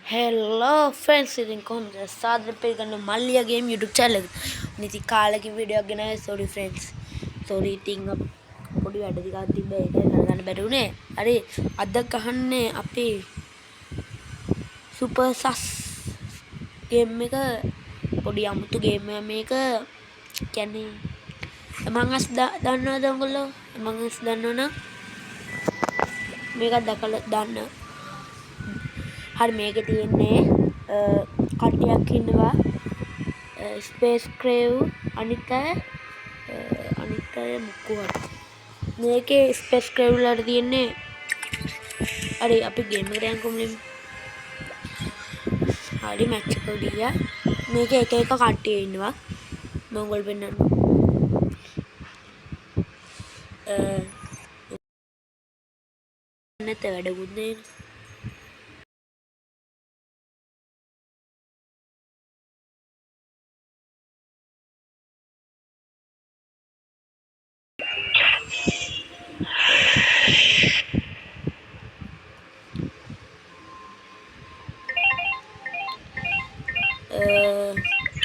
Hello friends, ඉතින් කොහොමද සාදර පිළිගන්න මල්ලියා ගේම් YouTube channel එක. ඉතින් කාලෙකින් වීඩියෝ එකක් ගෙනාවේ sorry friends. sorry ඉතින් පොඩි වැඩ ටිකක් තිබ්බා ඒක කරගන්න බැරි වුණේ. හරි අද ගහන්නේ අපි super sus ගේම් එක පොඩි අමුතු ගේම් එකක් මේක. කියන්නේ Among Us දන්නවද ඔයගොල්ලෝ? Among Us දන්නවනම් මේක දැකලා දන්න. හරි මේක තියෙන්නේ කට්ටියක් ඉන්නවා ස්පේස් ක්‍රේව් අනිත් අය මොකක්ද මේකේ ස්පේස් ක්‍රේව් වලට තියෙන්නේ හරි අපි ගේම් එකට යන්කො මුලින්ම හරි මැච් එක ගියා මේකේ එක එක කට්ටිය ඉන්නවා මම ඔයගොල්ලෝ පෙන්නන්න නැත්නම් වැඩකුත් නෑ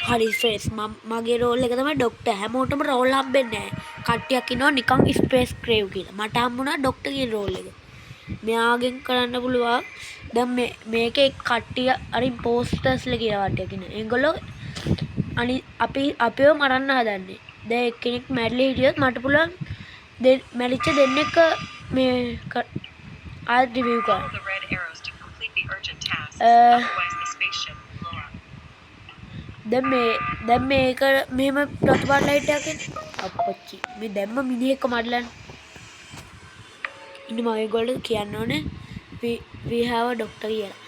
හරි ෆ්‍රෙන්ඩ්ස් මගේ රෝල් එක තමයි ඩොක්ටර් හැමෝටම රෝල් හම්බෙන්නේ නැහැ කට්ටියක් ඉන්නවා නිකන් ස්පේස් ක්‍රේව් කියලා මට හම්බුණා ඩොක්ටර් කියන රෝල් එක මෙයාගෙන් කරන්න පුළුවන් දැන් මේකේ කට්ටිය අර ඉම්පෝස්ටර්ස්ලා කියලා කට්ටියක් ඉන්නවා ඒගොල්ලෝ අපි අපිව මරන්න හදන්නේ දැන් එක්කෙනෙක් මැරිලා හිටියොත් මට පුළුවන් මැරිච්ච දෙන්නෙක් මේ ආයෙත් රිවිව් කරන්න දැන් මේක මෙහෙම ප්‍රතිපල ලයිට් එකක් එන්නේ අප්පච්චි මේ දැම්ම මිනිහෙක්ව මඩලන්න ඉන්න මම ඒගොල්ලෝ කියන්න ඕනේ we have a doctor කියලා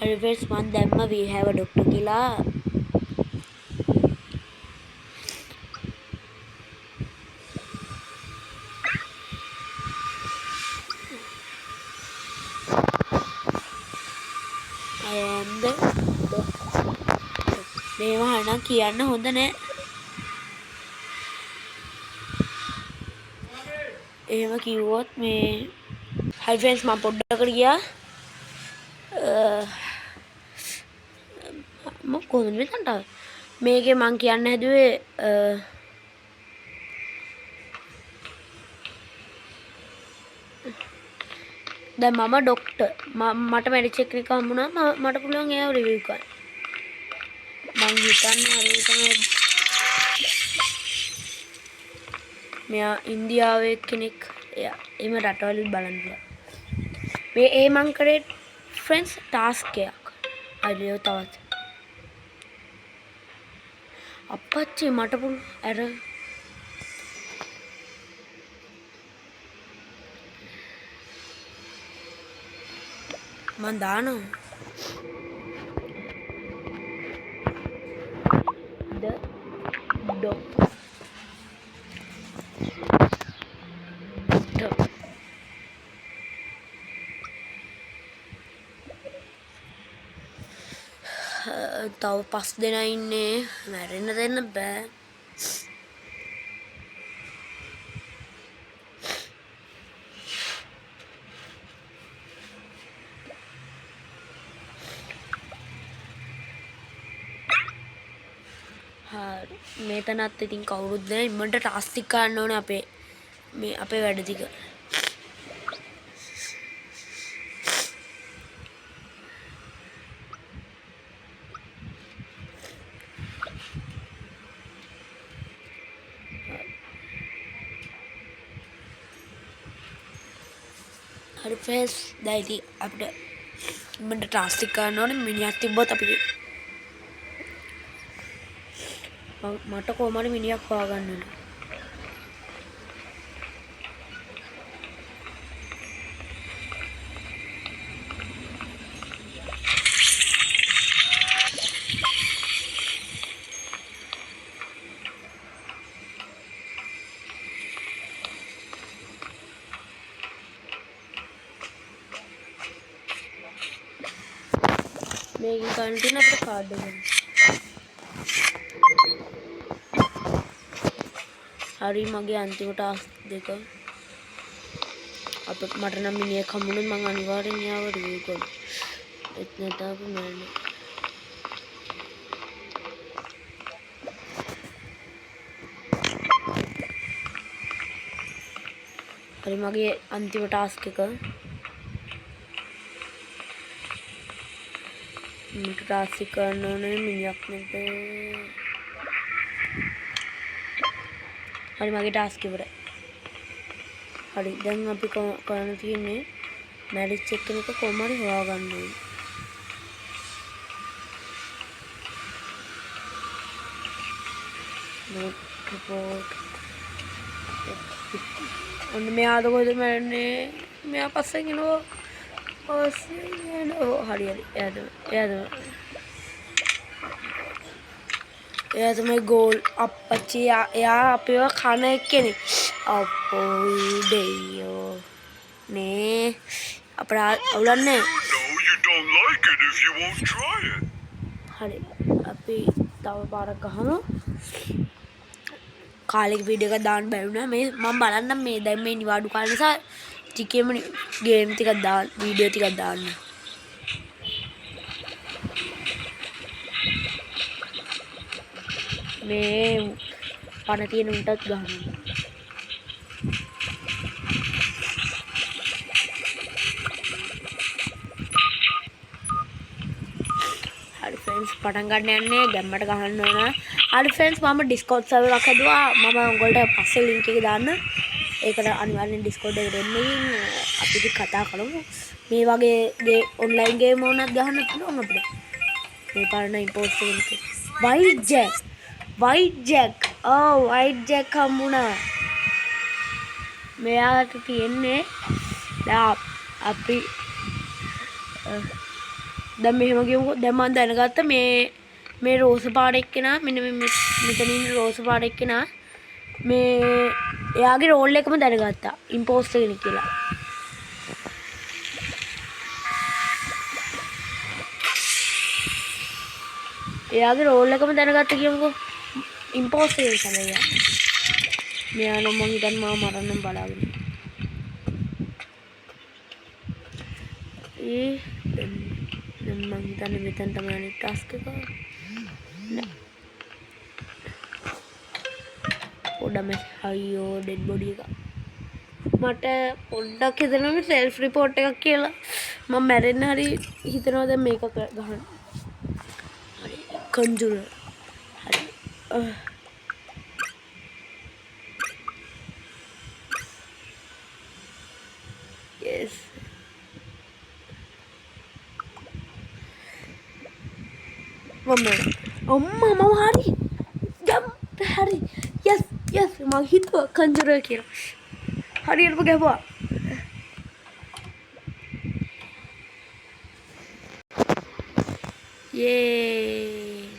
හරි ෆ්‍රෙන්ඩ්ස් මම දැම්ම we have a doctor කියලා මේවා නම් කියන්න හොඳ නෑ එහෙම කිව්වොත් මේ හයි ෆ්‍රෙන්ඩ්ස් මම පොඩ්ඩකට ගියා කොහොමද මෙතනට මේකේ මං කියන්න හැදුවේ දැන් මම ඩොක්ටර් මට මැරිච්ච කෙනෙක් හම්බුණා මට පුළුවන් එයාව රිවිව් කරන්න මං හිතන්නේ හරිය තමයි මෙයා ඉන්දියාවේ කෙනෙක් එයා එම රටවලුත් බලන්න පුළුවන් මේ මං කරේ ෆ්‍රෙන්ඩ්ස් ටාස්ක් එකක් අයියෝ තවත් අප්පච්චි මට පුළුවන් අර මං දානවා තව 5 දෙනා ඉන්නේ මැරෙන්න දෙන්න බෑ හරි මේතනත් ඉතින් කවුරුත් නැහැ ඉම්මන්ට ටාස්ක් ටික ගන්න ඕනේ අපේ වැඩ ටික හරි ෆේස් දැන් ඉතින් අපිට ඉම්මන්ට ටාස්ක් ටික ගන්න ඕනේ මිනිහක් තිබ්බොත් අපි මට කොහොම හරි මිනිහක් හොයාගන්න ඕනේ මේකෙන් ගන්න තියෙන අපේ කාඩ් එක. හරි මගේ අන්තිම ටාස්ක් දෙක. අපිට මට නම් මිනිහෙක් හම්බුනොත් මං අනිවාර්යෙන් යාව රිවීව් කරනවා. ඒත් නැත්නම් අපි මැරෙනවා. හරි මගේ අන්තිම ටාස්ක් එක. මට ටාස්ක් කරන්න ඕනේ මිනිහක් නැත. හරි මගේ ටාස්ක් ඉවරයි. හරි දැන් අපි කරන්න තියෙන්නේ මැරිච් එක්කෙනෙක් කොහොම හරි හොයාගන්න ඕනේ. report ඔන්න මෙයාද කොහෙද මැරෙන්නේ? මෙයා පස්සෙන් එනවා. හරි එයා තමයි ගෝල් අප්පච්චි. එයා අපිව කන එක්කෙනෙක්. අපෝයි දෙයෝ නේ අපරාධ අවුලන්නේ. හරි අපි තව පාරක් ගහමු. කාලෙක වීඩියෝ එකක් දාන්න බැරි වුණා. මේ මම බලන්නම් මේ දැන් මේ නිවාඩු කාල නිසා ටිකේම ගේම් ටිකක් දාන්න වීඩියෝ ටිකක් දාන්න. මේ පණ තියෙන උන්ටත් ගහන්න. හරි ෆ්‍රෙන්ඩ්ස් පටන් ගන්න යන්නේ ගැම්මට ගහන්න ඕන. හරි ෆ්‍රෙන්ඩ්ස් මම ඩිස්කෝඩ් සර්වර් එකක් හදුවා. මම ඔයගොල්ලන්ට පස්සේ ලින්ක් එක දාන්න. ඒකට අනිවාර්යෙන් ඩිස්කෝඩ් එකට එන්න. අපි ඉතින් කතා කරමු. මේ වගේ ඔන්ලයින් ගේම් ඕනත් ගහන්න පුළුවන් අපිට. මේ පාරන ඉම්පෝස්ට් එක. වයිට් ජැක් වයිට් ජැක් හම්බුණා. මෙයාට තියෙන්නේ දැන් අපි දැන් මෙහෙම ගියමුකෝ. දැන් මම දැනගත්ත මේ රෝස පාට එක්කෙනා මෙන්න මෙතන ඉන්න රෝස පාට එක්කෙනා මේ එයාගේ රෝල් එකම දැනගත්තා ඉම්පෝස්ටර් කෙනෙක් කියලා. එයාගේ රෝල් එකම දැනගත්ත කියමුකෝ. ඉම්පෝස්ටර් කෙනෙක් තමයි එයා. මෙයා නම් මං හිතන්නේ මාව මරන්න බලාගෙන. දැන් මං හිතන්නේ මෙතන තමයි අනිත් ටාස්ක් එක. නෑ. පොඩ්ඩම අයියෝ ඩෙඩ් බොඩි එක. මට පොඩ්ඩක් හිතෙනවා මේ සෙල්ෆ් රිපෝට් එකක් කියලා. මම මැරෙන්න හරි හිතනවා දැන් මේක ගහන්න. හරි කන්ජුරර්. හරි. yes. අම්මා මම හරි. හරි. yes මම හිතුවා කන්ජුරර් කියලා. හරියටම ගැහුවා. Yay!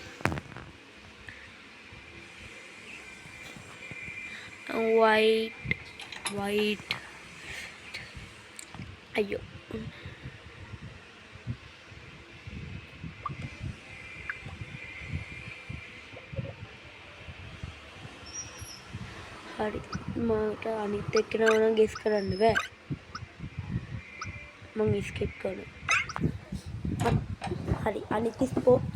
White. Ayo. Hari මට අනිත් එක්කෙනා නම් ගෙස් කරන්න බෑ. මම ස්කිප් කරනවා. හරි අනිත්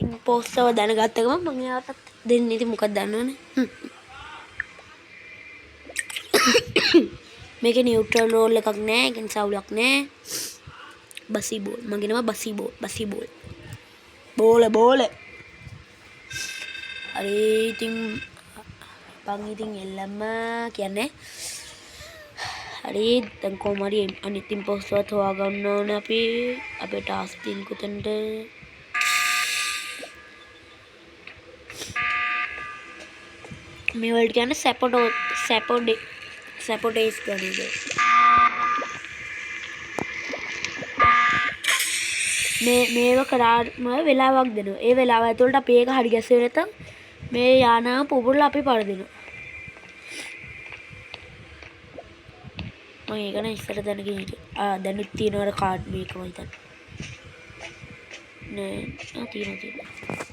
ඉම්පෝස්ටර්ව දැනගත්ත ගමන් මම එයාටත් දෙන්න ඉතින් මොකක්ද දන්නවනේ. මේකේ නියුට්‍රල් රෝල් එකක් නෑ. ඒක නිසා අවුලක් නෑ. බසි බෝල්. මගේ නම බසි බෝල්. බෝල. හරි ඉතින් බං ඉතින් එල්ලම කියන්නේ. හරි දැන් කොහොම හරි අනිත් ඉම්පෝස්ටර්වත් හොයාගන්න ඕනේ අපි. අපේ ටාස්ක් තියෙන කොතනද? මේ වලට කියන්නේ සැපොඩේස් ගන්නද. මේව කරාම වෙලාවක් දෙනවා. ඒ වෙලාව ඇතුළට අපි ඒක හරි ගැස්සෙන්නේ නැත්නම් මේ යානාව පුපුරලා අපි පරදිනවා. මම ඒක නම් ඉස්සර දැනගෙන හිටියා. දැනුත් තියෙනවා කාඩ් මේකම හිතන්න. නෑ තියෙනවා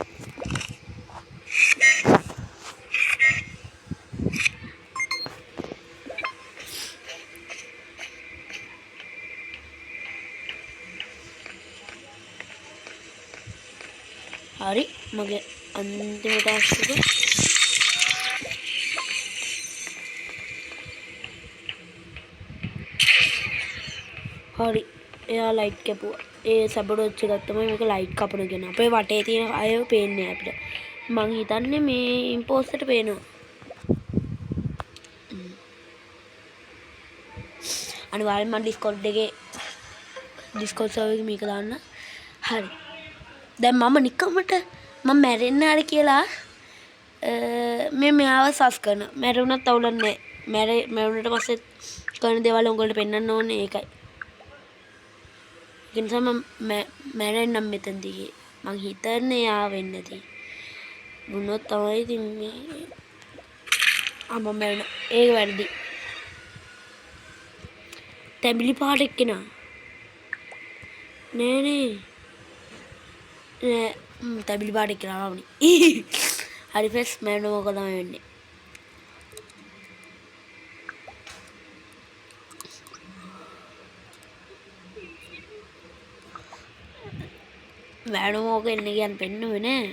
හරි මගේ අන්තිම ටාස්ක් එක හරි එයා ලයිට් කැපුවා ඒ සබඩොච්ච ගත්තම මේක ලයිට් කපන කියන අපේ වටේ තියෙන අය පේන්නේ අපිට මං හිතන්නේ මේ ඉම්පෝස්ටර් පේනවා අනිවාර්යෙන්ම මම ඩිස්කෝඩ් සර්වර් එකේ මේක දාන්න හරි දැන් මම නිකමට මම මැරෙන්න හරි කියලා මේ මෙයාව සස් කරන මැරුණත් අවුලක් නැහැ මැරුණට පස්සේ කරන දේවල් උඹලට පෙන්වන්න ඕනේ ඒකයි ඒ නිසා මම මැරෙන්නම් මෙතනදී මං හිතන්නේ යා වෙන්නේ නැති වුණොත් තමයි ඉතින් මේ මම මැරුණ ඒක වැරදි තැඹිලි පාට එක්කෙනා නෑ තැඹිලි පාට එක්කෙනා ආවනේ හරි ෆ්‍රෙන්ඩ්ස් මම මොකද තමයි වෙන්නේ මෑනෝ මොක එන්නේ කියන්නේ පෙන්නුවේ නෑ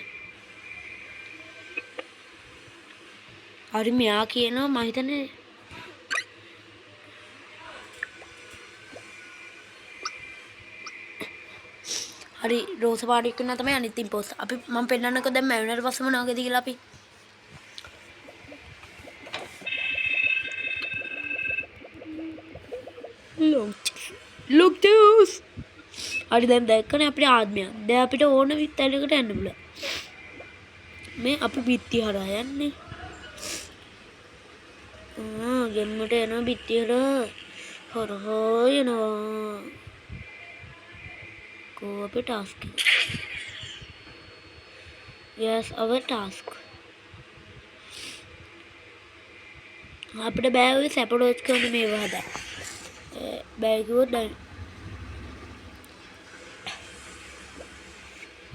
හරි මෙයා කියනවා මම හිතන්නේ හරි රෝස පාට එක්කෙනා තමයි අනිත් ඉම්පෝස්ටර් අපි මම පෙන්නන්නකෝ දැන් මැරුණාට පස්සේ මොනවද කියලා අපි look this හරි දැන් දැක්කනේ අපේ ආත්මය දැන් අපිට ඕන විත්තලයකට යන්න පුළුවන් මේ අපි බිත්ති හරහා යන්නේ ගෙම්මට යනවා බිත්ති හරහා යනවා go අපේ ටාස්ක් එක yes our task අපිට බෑ ඔය සැපඩෝච් කරන මේවා හදන්න බෑ කිව්වොත් දැන්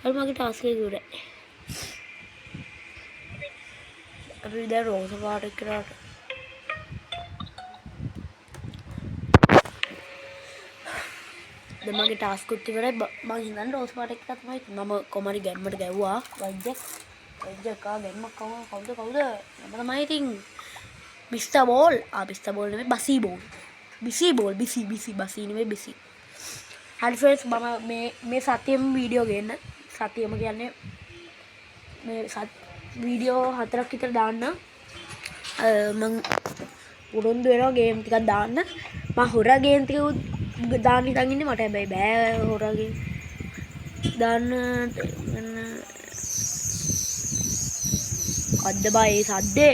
හරි මගේ ටාස්ක් එක ඉවරයි අපි දැන් රෝස පාට කරාට දැන් මගේ ටාස්ක් උත් ඉවරයි මම හිතන්නේ රෝස පාට එක තමයි මම කොමාරි ගැම්මට ගැව්වා වයිජ්ජක් ගැම්මක් කවුද මම තමයි ඉතින් මිස්ටර් බෝල් මිස්ටර් බෝල් නෙමෙයි බසී බෝල් බසී නෙමෙයි බසි හරි ෆ්‍රෙන්ඩ්ස් මම මේ සතියෙම වීඩියෝ ගේන්න සතියෙම කියන්නේ මේ වීඩියෝ 4ක් විතර දාන්න මම උරුන්දු වෙනවා ගේම් ටිකක් දාන්න මම හොරා ගේම් ටික දාන්න හිතන් ඉන්නේ මට හැබැයි බෑ හොරා ගේම් දාන්න අද්ද බයි සද්දේ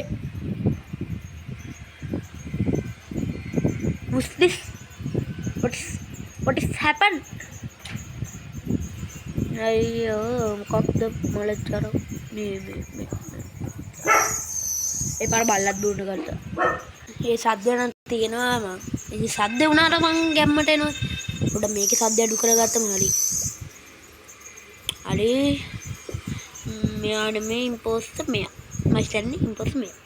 what's this what is happened අයියෝ මොකක්ද මොලච්චර මේ ඒ පාර බල්ලක් දුන්න ගත්තා ඒ සද්ද නම් තියෙනවා මම ඒ සද්ද වුණාට මං ගැම්මට එනවා උඩ මේකේ සද්ද අඩු කරගත්තම හරි මෙයාට මේ ඉම්පෝස්ටර් මෙයා මම ඉස්සන්නේ ඉම්පෝස්ටර් මෙයා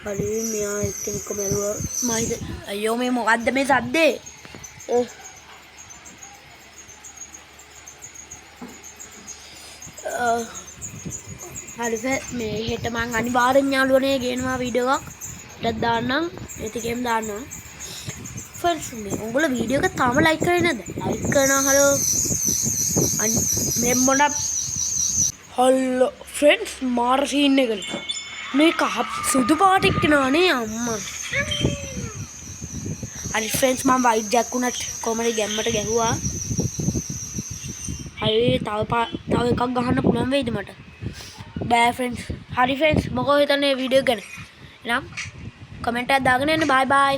හරි මෙයා එක්කෙනෙක්ව මැරුවා මම අයියෝ මේ මොකද්ද මේ සද්දේ හරි මේ හෙට මං අනිවාර්යෙන් යාළුවනේ ගේනවා වීඩියෝ එකක් දාන්නම් ඒත් ගේම් දාන්නම් ෆර්ස්ට් මේ උඹලා වීඩියෝ එක තාම ලයික් කරේ නැද්ද ලයික් කරනවා හලෝ මේ මොන හලෝ ෆ්‍රෙන්ඩ්ස් මාර සීන් එකනේ මේක සුදු පාට එක්කනවනේ අම්මා හරි ෆ්‍රෙන්ඩ්ස් මම වයිට් ජැක් උනත් කොමරි ගැම්මට ගැහුවා හරි තව එකක් ගහන්න පුළුවන් වෙයිද මට බෑ ෆ්‍රෙන්ඩ්ස් හරි ෆ්‍රෙන්ඩ්ස් මොකෝ හිතන්නේ වීඩියෝ ගැන එහෙනම් කමෙන්ට් එකක් දාගෙන යන්න බයි බයි